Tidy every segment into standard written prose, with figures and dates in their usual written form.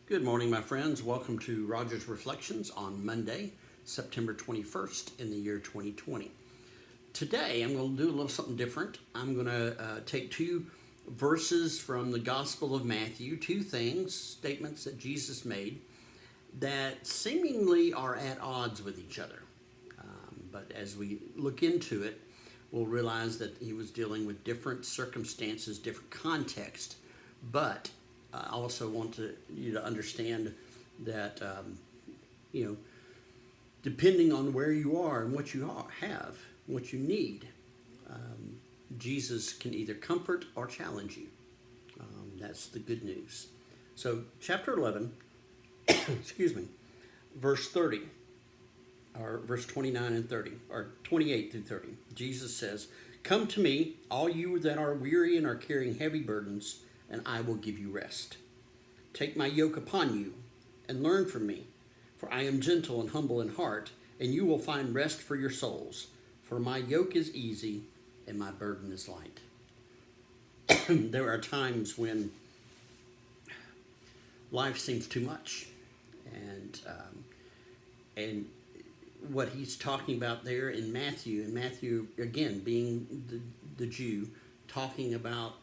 Good morning, my friends. Welcome to Roger's Reflections on Monday, September 21st in the year 2020. Today, I'm going to do a little something different. I'm going to take two verses from the Gospel of Matthew, two statements that Jesus made that seemingly are at odds with each other. But as we look into it, we'll realize that he was dealing with different circumstances, different context, but I also want you to understand that, depending on where you are and what you have, what you need, Jesus can either comfort or challenge you. That's the good news. So, chapter 11, excuse me, verse 30, or verse 29 and 30, or 28 through 30, Jesus says, "Come to me, all you that are weary and are carrying heavy burdens, and I will give you rest. Take my yoke upon you and learn from me, for I am gentle and humble in heart, and you will find rest for your souls. For my yoke is easy and my burden is light." There are times when life seems too much, and what he's talking about there in Matthew again being the Jew, talking about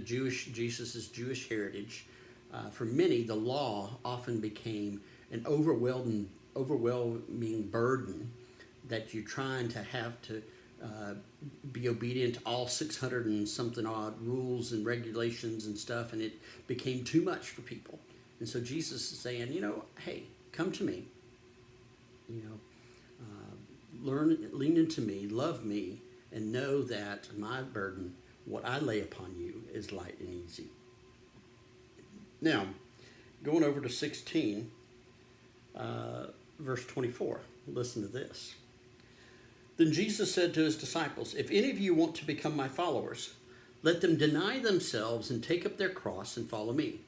Jesus' Jewish heritage. For many, the law often became an overwhelming burden that you're trying to have to be obedient to all 600 and something odd rules and regulations and stuff, and it became too much for people. And so Jesus is saying, hey, come to me, lean into me, love me, and know that my burden, what I lay upon you, is light and easy. Now, going over to 16, verse 24, listen to this. "Then Jesus said to his disciples, 'If any of you want to become my followers, let them deny themselves and take up their cross and follow me.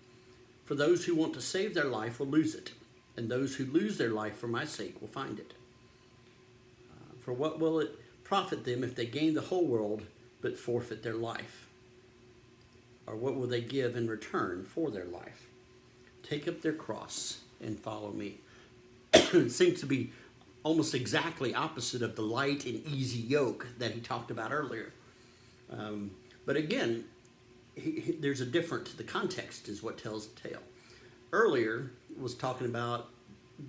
For those who want to save their life will lose it, and those who lose their life for my sake will find it. For what will it profit them if they gain the whole world but forfeit their life? Or what will they give in return for their life? Take up their cross and follow me.'" It seems to be almost exactly opposite of the light and easy yoke that he talked about earlier. But again, there's a the context is what tells the tale. Earlier was talking about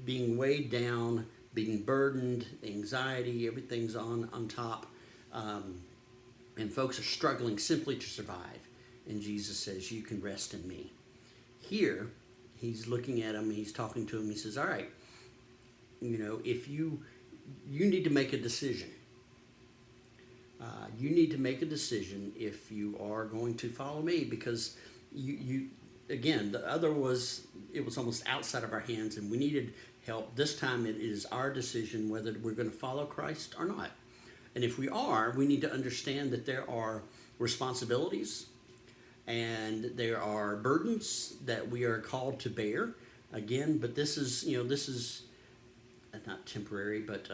being weighed down, being burdened, anxiety, everything's on top, and folks are struggling simply to survive. And Jesus says, "You can rest in me." Here, he's looking at him, he's talking to him, he says, all right, if you need to make a decision. You need to make a decision if you are going to follow me, because again, the other it was almost outside of our hands and we needed help. This time it is our decision whether we're going to follow Christ or not. And if we are, we need to understand that there are responsibilities and there are burdens that we are called to bear. Again, but this is not temporary, but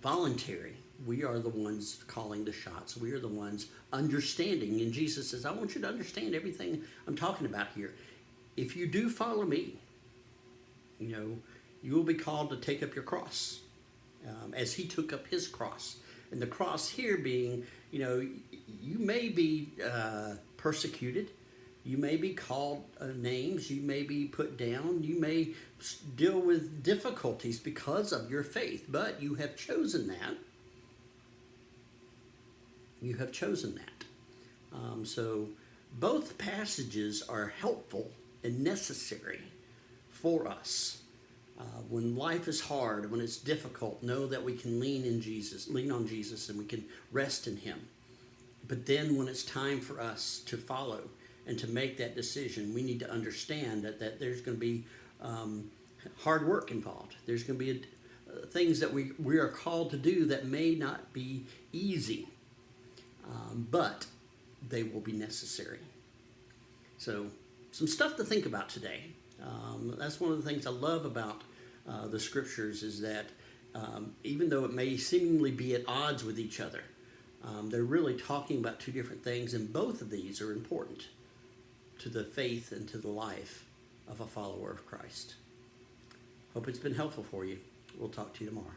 voluntary. We are the ones calling the shots. We are the ones understanding. And Jesus says, I want you to understand everything I'm talking about here. If you do follow me, you will be called to take up your cross, as he took up his cross. And the cross here being, you may be persecuted. You may be called names. You may be put down. You may deal with difficulties because of your faith. But you have chosen that. You have chosen that. So both passages are helpful and necessary for us. When life is hard, when it's difficult, know that we can lean on Jesus, and we can rest in him. But then when it's time for us to follow and to make that decision, we need to understand that there's going to be hard work involved. There's going to be things that we are called to do that may not be easy, but they will be necessary. So some stuff to think about today. That's one of the things I love about the scriptures is that even though it may seemingly be at odds with each other, they're really talking about two different things, and both of these are important to the faith and to the life of a follower of Christ. Hope it's been helpful for you. We'll talk to you tomorrow.